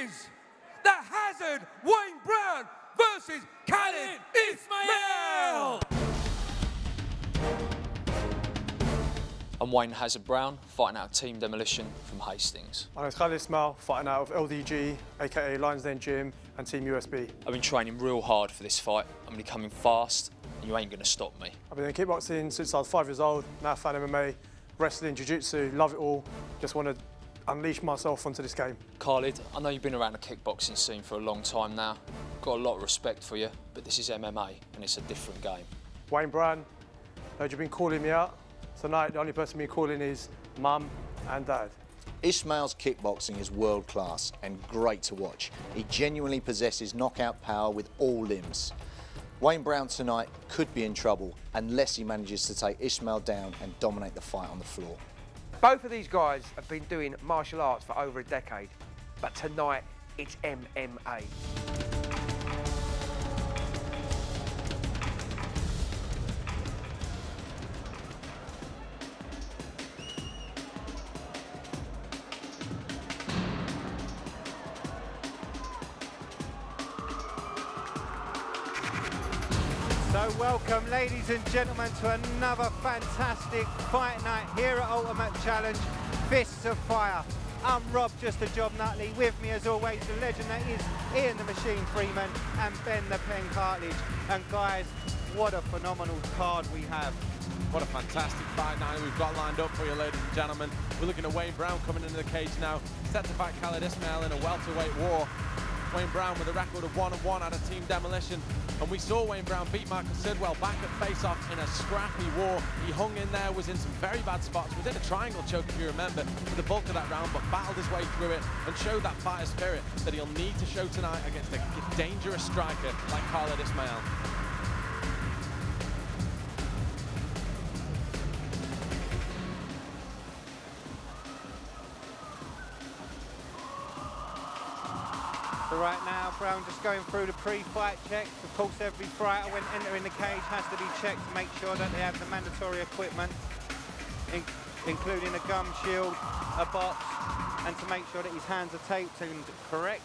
is the Hazard Wayne Brown versus Khalid Ismail. I'm Wayne Hazard Brown, fighting out of Team Demolition from Hastings. My name's Khalid Ismail, fighting out of LDG, aka Lions Den Gym, and Team USB. I've been training real hard for this fight. I'm going to come in fast, and you ain't going to stop me. I've been in kickboxing since I was 5 years old, now fan MMA, wrestling, jiu-jitsu, love it all. Just want to unleash myself onto this game. Khalid, I know you've been around the kickboxing scene for a long time now. Got a lot of respect for you, but this is MMA, and it's a different game. Wayne Brown, heard you've been calling me out. Tonight, the only person we're calling is Mum and Dad. Ismail's kickboxing is world class and great to watch. He genuinely possesses knockout power with all limbs. Wayne Brown tonight could be in trouble unless he manages to take Ismail down and dominate the fight on the floor. Both of these guys have been doing martial arts for over a decade, but tonight it's MMA. So welcome, ladies and gentlemen, to another fantastic fight night here at Ultimate Challenge, Fists of Fire. I'm Rob, just a job Nutley. With me, as always, the legend that is Ian the Machine Freeman and Ben the Pen Cartledge. And guys, what a phenomenal card we have. What a fantastic fight night we've got lined up for you, ladies and gentlemen. We're looking at Wayne Brown coming into the cage now, set to fight Khalid Ismail in a welterweight war. Wayne Brown with a record of 1-1 out of Team Demolition. And we saw Wayne Brown beat Michael Sidwell back at face-off in a scrappy war. He hung in there, was in some very bad spots, was in a triangle choke if you remember for the bulk of that round, but battled his way through it and showed that fighter spirit that he'll need to show tonight against a dangerous striker like Khalid Ismail. So right now, Brown just going through the pre-fight checks. Of course, every fighter when entering the cage has to be checked to make sure that they have the mandatory equipment, including a gum shield, a box, and to make sure that his hands are taped and correct.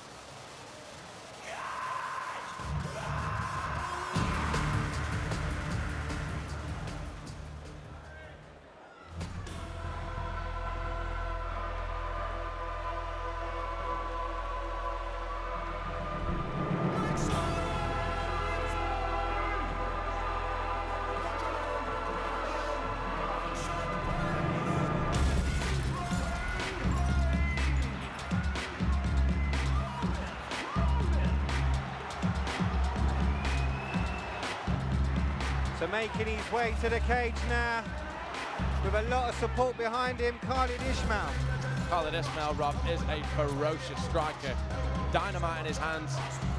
So making his way to the cage now, with a lot of support behind him, Khalid Ismail. Khalid Ismail, Rob, is a ferocious striker. Dynamite in his hands.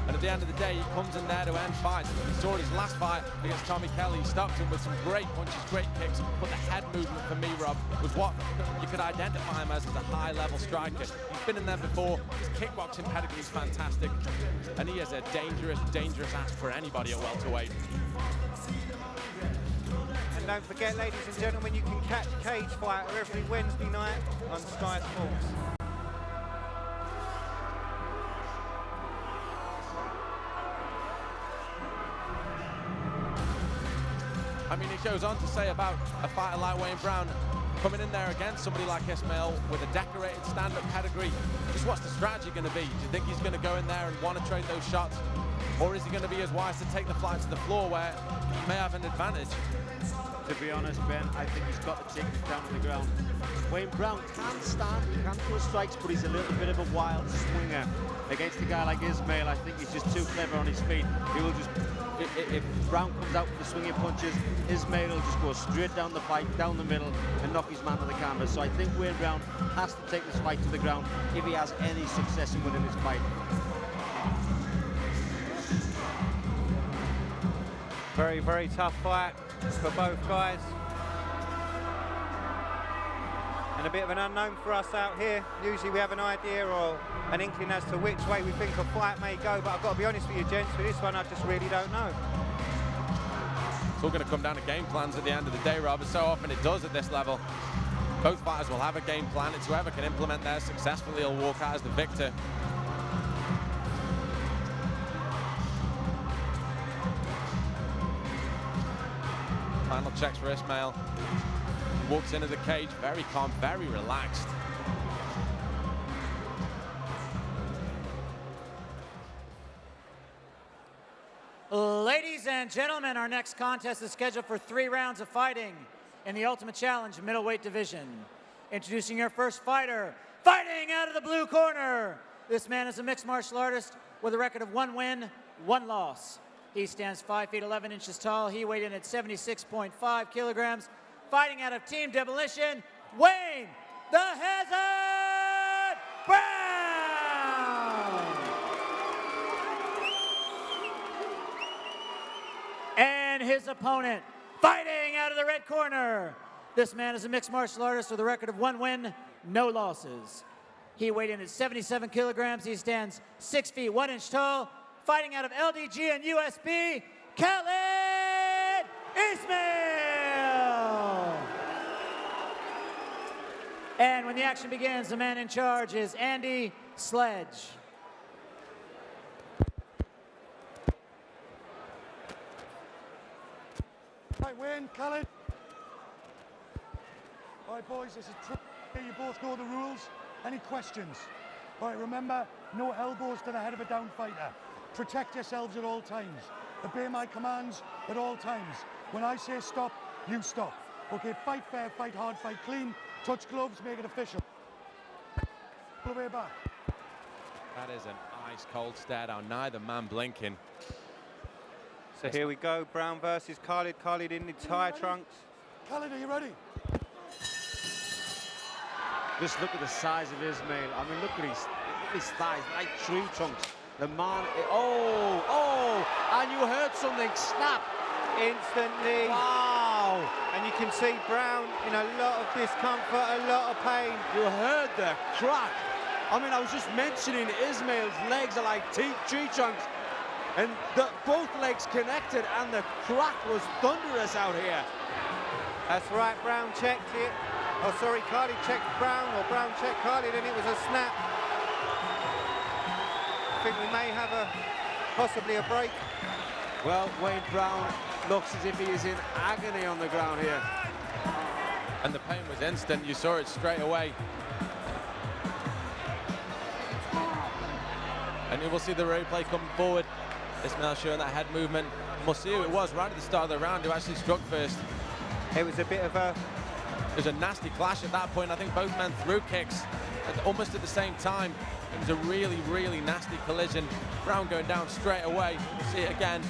And at the end of the day, he comes in there to end fights. We saw his last fight against Tommy Kelly. He stopped him with some great punches, great kicks. But the head movement for me, Rob, was what you could identify him as a high-level striker. He's been in there before. His kickboxing pedigree is fantastic. And he is a dangerous, dangerous ass for anybody at welterweight. And don't forget, ladies and gentlemen, you can catch Cage Fighter every Wednesday night on Sky Sports. I mean, he goes on to say about a fighter like Wayne Brown coming in there against somebody like Ismail with a decorated stand-up pedigree. Just what's the strategy going to be? Do you think he's going to go in there and want to trade those shots? Or is he going to be as wise to take the fight to the floor where he may have an advantage? To be honest, Ben, I think he's got to take this down to the ground. Wayne Brown can stand, he can throw strikes, but he's a little bit of a wild swinger. Against a guy like Ismail, I think he's just too clever on his feet. He will just, if Brown comes out with the swinging punches, Ismail will just go straight down the fight, down the middle, and knock his man to the canvas. So I think Wayne Brown has to take this fight to the ground if he has any success in winning this fight. Very, very tough fight for both guys. And a bit of an unknown for us out here. Usually we have an idea or an inkling as to which way we think a fight may go, but I've got to be honest with you, gents, with this one I just really don't know. It's all going to come down to game plans at the end of the day, Rob, and so often it does at this level. Both fighters will have a game plan. It's whoever can implement theirs successfully will walk out as the victor. Final checks for Ismail. Walks into the cage, very calm, very relaxed. Ladies and gentlemen, our next contest is scheduled for 3 rounds of fighting in the Ultimate Challenge middleweight division. Introducing your first fighter, fighting out of the blue corner. This man is a mixed martial artist with a record of 1 win, 1 loss. He stands 5 feet 11 inches tall. He weighed in at 76.5 kilograms. Fighting out of Team Demolition, Wayne the Hazard Brown! And his opponent, fighting out of the red corner. This man is a mixed martial artist with a record of 1 win, no losses. He weighed in at 77 kilograms. He stands 6 feet 1 inch tall. Fighting out of LDG and USB, Khalid Ismail! And when the action begins, the man in charge is Andy Sledge. Right, Wayne, Khalid. All right, boys, this is you both know the rules. Any questions? All right, remember, no elbows to the head of a down fighter. Protect yourselves at all times. Obey my commands at all times. When I say stop, you stop. Okay, fight fair, fight hard, fight clean. Touch gloves, make it official. All the way back. That is an ice-cold stare down, neither man blinking. So here we go, Brown versus Khalid. Khalid in the tire trunks. Khalid, are you ready? Just look at the size of Ismail. I mean, look at his thighs, like tree trunks. The man, and you heard something snap. Instantly. Wow. And you can see Brown in a lot of discomfort, a lot of pain. You heard the crack. I mean, I was just mentioning Ismail's legs are like tree trunks. And both legs connected, and the crack was thunderous out here. That's right, Brown checked it. Oh, sorry, Khalid checked Brown, or Brown checked Khalid, and it was a snap. I think we may have possibly a break. Well, Wayne Brown looks as if he is in agony on the ground here. And the pain was instant, you saw it straight away. And you will see the replay coming forward. Ismail showing that head movement. We'll see who it was right at the start of the round who actually struck first. It was a bit of a... It was a nasty clash at that point. I think both men threw kicks almost at the same time. It was a really, really nasty collision. Brown going down straight away. We'll see it again.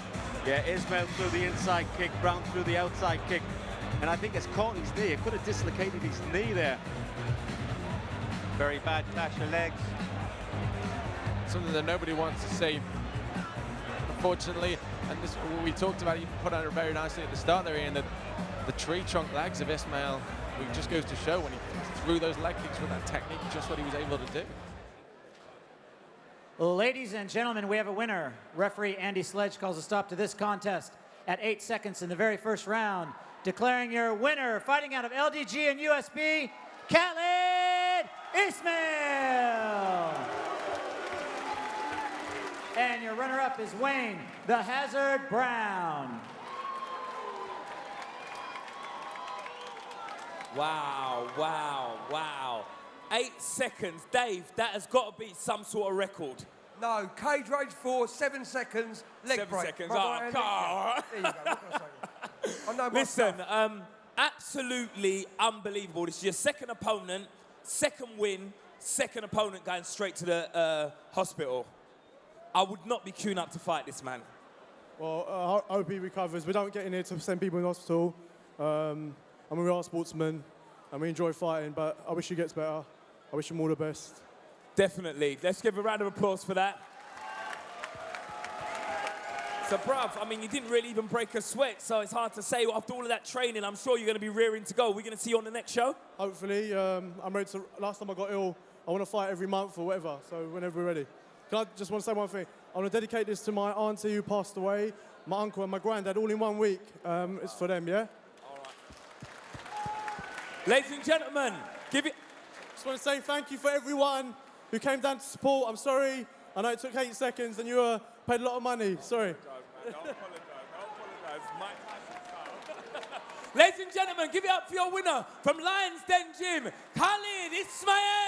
Yeah, Ismail threw the inside kick, Brown threw the outside kick. And I think it's caught his knee. It could have dislocated his knee there. Very bad clash of legs. Something that nobody wants to see. Unfortunately, and this we talked about, you put on it very nicely at the start there, Ian, the tree trunk legs of Ismail. It just goes to show when he threw those leg kicks with that technique, just what he was able to do. Ladies and gentlemen, we have a winner. Referee Andy Sledge calls a stop to this contest at 8 seconds in the very first round, declaring your winner, fighting out of LDG and USB, Khalid Ismail. And your runner-up is Wayne the Hazard Brown. Wow, wow, wow. 8 seconds. Dave, that has got to be some sort of record. No, cage rage 4, 7 seconds, leg 7 break. seconds, Right, oh, there you go, what can I say? I know my Listen, stuff. absolutely unbelievable. This is your second opponent, second win, second opponent going straight to the hospital. I would not be queuing up to fight this man. Well, I hope he recovers. We don't get in here to send people in the hospital. I mean, we are sportsmen and we enjoy fighting, but I wish he gets better. I wish him all the best. Definitely. Let's give a round of applause for that. So, bruv, I mean, you didn't really even break a sweat, so it's hard to say. After all of that training, I'm sure you're going to be rearing to go. We're going to see you on the next show? Hopefully. I'm ready to... Last time I got ill, I want to fight every month or whatever, so whenever we're ready. I just want to say one thing. I want to dedicate this to my auntie who passed away, my uncle and my granddad, all in 1 week. It's for them, yeah? All right. Ladies and gentlemen, give it... Just want to say thank you for everyone who came down to support. I'm sorry. I know it took 8 seconds and you paid a lot of money. Sorry. Don't apologise. Don't apologise. Ladies and gentlemen, give it up for your winner from Lions Den Gym, Khalid Ismail.